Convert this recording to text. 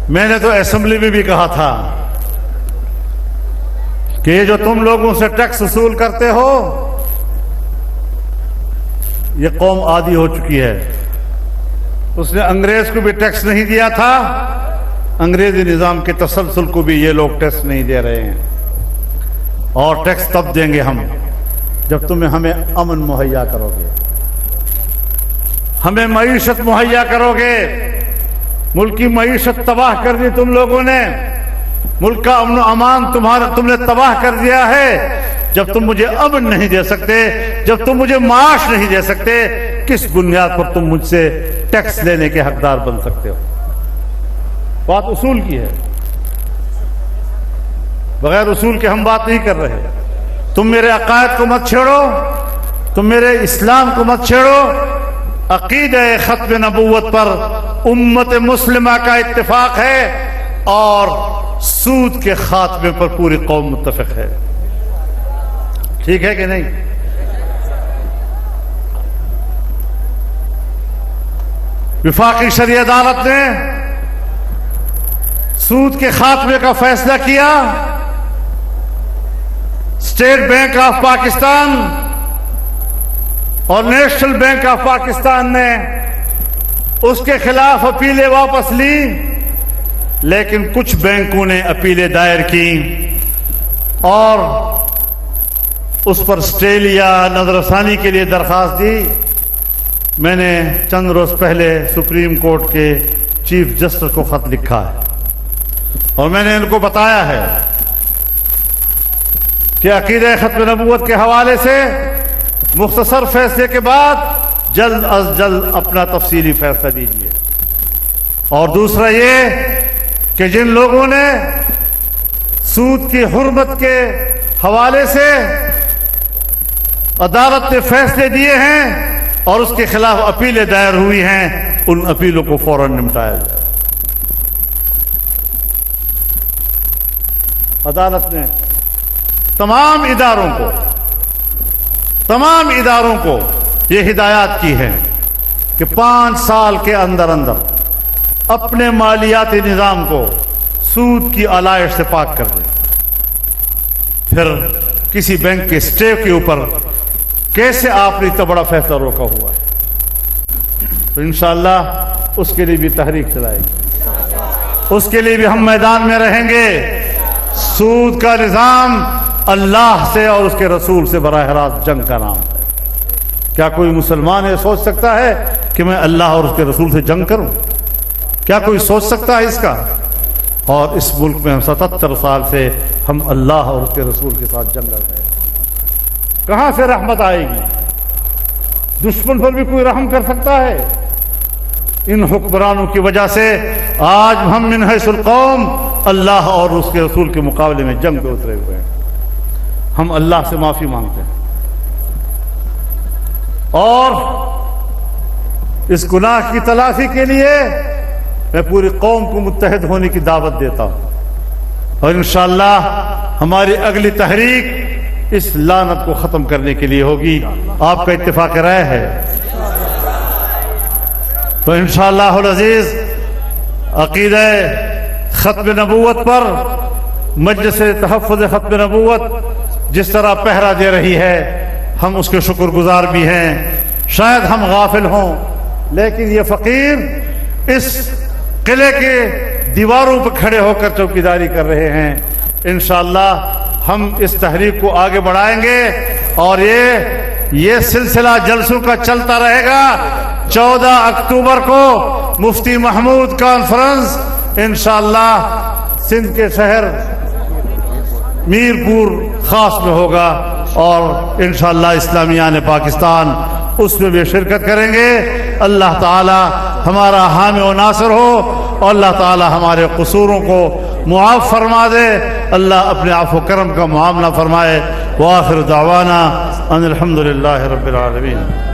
میں نے تو اسمبلی میں بھی کہا تھا کہ یہ جو تم لوگوں سے ٹیکس وصول کرتے ہو یہ قوم عادی ہو چکی ہے. اس نے انگریز کو بھی ٹیکس نہیں دیا تھا, انگریزی نظام کے تسلسل کو بھی یہ لوگ ٹیکس نہیں دے رہے ہیں. اور ٹیکس تب دیں گے ہم جب تمہیں ہمیں امن مہیا کرو گے, ہمیں معیشت مہیا کرو گے. ملک کی معیشت تباہ کر دی تم لوگوں نے, ملک کا امن و امان تم نے تباہ کر دیا ہے. جب تم مجھے امن نہیں دے سکتے, جب تم مجھے معاش نہیں دے سکتے, کس بنیاد پر تم مجھ سے ٹیکس لینے کے حقدار بن سکتے ہو؟ بات اصول کی ہے, بغیر اصول کے ہم بات نہیں کر رہے. تم میرے عقائد کو مت چھیڑو, تم میرے اسلام کو مت چھیڑو. عقیدہ ختم نبوت پر امت مسلمہ کا اتفاق ہے اور سود کے خاتمے پر پوری قوم متفق ہے. ٹھیک ہے کہ نہیں؟ وفاقی شرعی عدالت نے سود کے خاتمے کا فیصلہ کیا. اسٹیٹ بینک آف پاکستان اور نیشنل بینک آف پاکستان نے اس کے خلاف اپیلیں واپس لی, لیکن کچھ بینکوں نے اپیلیں دائر کی اور اس پر اسٹے لیا, نظر ثانی کے لیے درخواست دی. میں نے چند روز پہلے سپریم کورٹ کے چیف جسٹس کو خط لکھا ہے اور میں نے ان کو بتایا ہے کہ عقیدہ ختم نبوت کے حوالے سے مختصر فیصلے کے بعد جلد از جلد اپنا تفصیلی فیصلہ دیجیے. اور دوسرا یہ کہ جن لوگوں نے سود کی حرمت کے حوالے سے عدالت نے فیصلے دیے ہیں اور اس کے خلاف اپیلیں دائر ہوئی ہیں, ان اپیلوں کو فوراً نمٹایا جائے. عدالت نے تمام اداروں کو یہ ہدایات کی ہے کہ 5 سال کے اندر اپنے مالیاتی نظام کو سود کی آلائش سے پاک کر دیں. پھر کسی بینک کے اسٹے کے اوپر کیسے آپ نے اتنا بڑا فیصلہ روکا ہوا ہے؟ تو انشاءاللہ اس کے لیے بھی تحریک چلائیں گے, اس کے لیے بھی ہم میدان میں رہیں گے. سود کا نظام اللہ سے اور اس کے رسول سے براہ راست جنگ کا نام ہے. کیا کوئی مسلمان یہ سوچ سکتا ہے کہ میں اللہ اور اس کے رسول سے جنگ کروں؟ کیا کوئی سوچ سکتا ہے اس کا؟ اور اس ملک میں ہم 77 سال سے ہم اللہ اور اس کے رسول کے ساتھ جنگ کر رہے ہیں. کہاں سے رحمت آئے گی؟ دشمن پر بھی کوئی رحم کر سکتا ہے؟ ان حکمرانوں کی وجہ سے آج ہم من حیث القوم اللہ اور اس کے رسول کے مقابلے میں جنگ پہ اترے ہوئے ہیں. ہم اللہ سے معافی مانگتے ہیں اور اس گناہ کی تلافی کے لیے میں پوری قوم کو متحد ہونے کی دعوت دیتا ہوں. اور انشاءاللہ ہماری اگلی تحریک اس لعنت کو ختم کرنے کے لیے ہوگی. آپ کا اتفاق رائے ہے تو انشاءاللہ العزیز عقیدہ ختم نبوت پر مجلس تحفظ ختم نبوت جس طرح پہرا دے رہی ہے, ہم اس کے شکر گزار بھی ہیں. شاید ہم غافل ہوں, لیکن یہ فقیر اس قلعے کے دیواروں پر کھڑے ہو کر چوکیداری کر رہے ہیں. انشاءاللہ ہم اس تحریک کو آگے بڑھائیں گے اور یہ سلسلہ جلسوں کا چلتا رہے گا. 14 اکتوبر کو مفتی محمود کانفرنس انشاءاللہ سندھ کے شہر میرپور خاص میں ہوگا اور انشاءاللہ اسلامیان پاکستان اس میں بھی شرکت کریں گے. اللہ تعالی ہمارا حامی و ناصر ہو اور اللہ تعالی ہمارے قصوروں کو معاف فرما دے. اللہ اپنے عفو و کرم کا معاملہ فرمائے. وآخر دعوانا ان الحمد للہ رب العالمین.